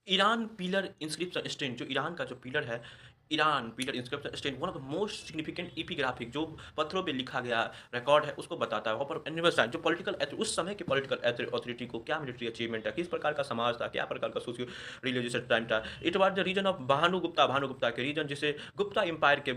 Iran pillar inscription stone जो ईरान का जो पिलर है, Eran pillar inscription stone one of the most significant epigraphic जो पत्थरों पे लिखा गया रिकॉर्ड है, उसको बताता है। वहाँ पर एनिवर्सरी जो पॉलिटिकल उस समय के पॉलिटिकल अथॉरिटी को क्या मिलिट्री अचीवमेंट है, किस प्रकार का समाज था, क्या प्रकार का सोशियो रिलीजियस टाइम था। It was the region of Bhanugupta के रीजन जिसे गुप्ता एम्पायर के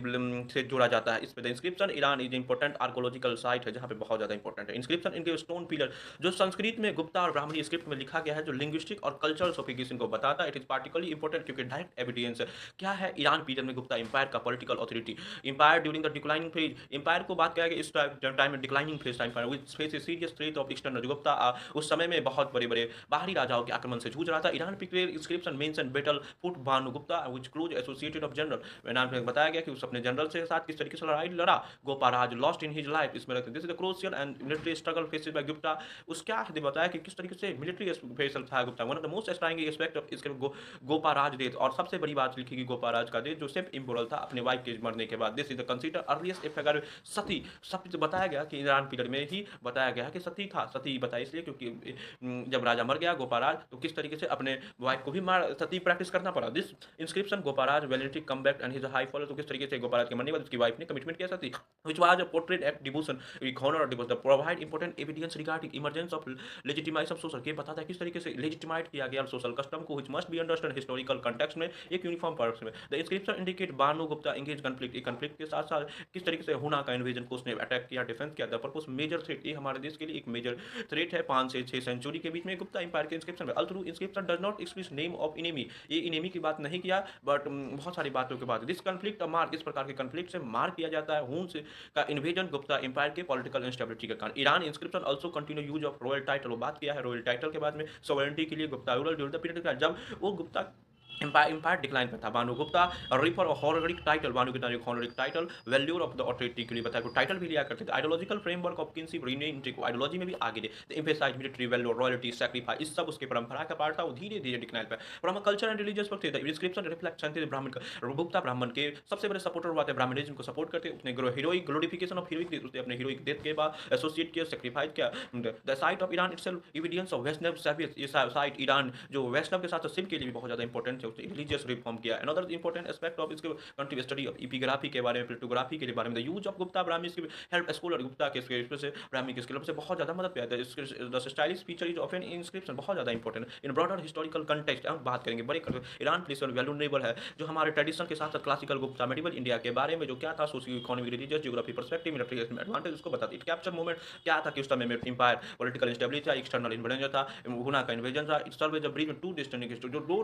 से जोड़ा जाता है। इस पे the inscription Iran is important archaeological site है, जहाँ पे बहुत ज़्यादा इंपॉर्टेंट है। इंस्क्रिप्शन इनके स्टोन पिलर जो संस्कृत में गुप्ता और ब्राह्मणी स्क्रिप्ट में लिखा गया है, जो लिंग्विस्टिक और कल्चरल सोफिकेशन को बताता है। इट इज पार्टिकुलरली इंपॉर्टेंट क्योंकि डायरेक्ट एविडेंस क्या है ईरान पीरियड में गुप्ता एम्पायर का political authority. Empire during the declining phase, empire को बात किया गया इस टाइम में declining phase time which face a serious threat of external. Gupta उस समय में बहुत बड़े बड़े बाहरी राजाओं के आक्रमण से जूझ रहा था। Iran picture inscription mention battle foot Bhanugupta which close associated of general. Iran में बताया गया कि उस अपने जनरल के साथ किस तरीके से लड़ाई लड़ा। Goparaj lost in his life, इसमें रखते this is the crucial and military struggle faced by Gupta. उस क्या है बताया कि किस तरीके से मिलिट्री फेसल था Gupta. One of the most striking aspect of इसके गोपाराज डेथ, और सबसे बड़ी बात लिखी गई गोपाराज का डेथ जो सिर्फ इम्पोरल था अपने वाइफ के मरने के बाद। This is the consider earliest figure sati. सब बताया गया कि ईरान पीरियड में ही बताया गया कि सती था। सती बताया इसलिए क्योंकि जब राजा मर गया गोपाराज तो किस तरीके से अपने वाइफ को भी मार सती प्रैक्टिस करना पड़ा। This inscription Goparaja validity come back and his high follow, तो किस तरीके से गोपाराज के मरने के बाद उसकी वाइफ ने कमिटमेंट किया सती which was a portrait at devotion with honor or devotion provide important evidence regarding emergence of legitimacy of social। के बताता है किस तरीके से लेजिटिमाइट किया गया सोशल कस्टम को which must be understood historical context में एक यूनिफॉर्म पर्पस में। The inscription indicate Banu Gupta engage conflict, एक कन्फ्लिक्ट के साथ साथ किस तरीके से हुना का इन्वेजन को उसने अटैक किया, डिफेंस किया। द पर्पस मेजर थ्रेट, ये हमारे देश के लिए एक मेजर थ्रेट है 5 से 6 सेंचुरी के बीच में गुप्ता एम्पायर के इंस्क्रिप्शन में। Although inscription does not express name of enemy, ये इनेमी की बात नहीं किया बट बहुत सारी बातों के बाद दिस कन्फ्लिक्ट मार्क, इस प्रकार के कन्फ्लिक्ट से मार किया जाता है हुन से का इन्वेजन गुप्ता एम्पायर के पॉलिटिकल इंस्टेबिलिटी के कारण। Iran inscription also continue use of royal title, वो बात किया है रॉयल टाइटल के बाद में सॉवरेनिटी के लिए Gupta ruler during the period जब वो गुप्ता एम्पायर डिक्लाइन पे था। Bhanu Gupta refer honorific title, Bhanu Gupta एक honorific title valour of the authority के लिए बताया को टाइटल भी लिया करते थे। Ideological framework of kinship rename को आइडियोलॉजी में भी आगे they emphasize military value royalty sacrifice, इस सब उसके परंपरा का पार्ट था। वो धीरे धीरे डिक्लाइन पे फ्रॉम कल्चर एंड रिलीजियस पर थे। इंस्क्रिप्शन रिफ्लेक्ट थे ब्राह्मण का, गुप्ता ब्राह्मण के सबसे बड़े सपोर्टर हुआ थे, ब्राह्मणिज्म को सपोर्ट करते अपने हीरोइक ग्लोरिफिकेशन ऑफ हीरोइक, उसने अपने हीरोइक डेथ के बाद एसोसिएट किया सैक्रिफाइस किया। The site of Eran itself evidence of Vaishnav service, ये साइट ईरान जो वैष्णव के साथ शिव के लिए भी बहुत ज्यादा इंपॉर्टेंट है, रिलीजियस रिफॉर्म किया। अनदर इंपॉर्टेंट एस्पेक्ट ऑफ इसके कंट्री स्टडी ऑफ एपिग्राफी के बारे में, पिक्टोग्राफी के बारे में। The use of Gupta Brahmi की हेल्प स्कॉलर, गुप्ता के स्क्रिप्ट से ब्राह्मी के स्क्रिप्ट से बहुत ज्यादा मदद पाया है। The stylish feature is of N inscription बहुत ज्यादा important in broader historical context. हम बात करेंगे बड़े ईरान प्लेस वैल्यूएबल है जो हमारे ट्रेडिशन के साथ साथ क्लासिकल गुप्ता मेडिवल इंडिया के बारे में जो क्या था socio economic religious geography perspective military advantage उसको बताती। इट कैप्चर मोमेंट क्या था कि उस समय में एम्पायर पॉलिटिकल इंस्टेबिलिटी था, एक्सटर्नल इन्फ्लुएंस था, हुना का इन्वेजन था। It serve as a bridge to distant जो दो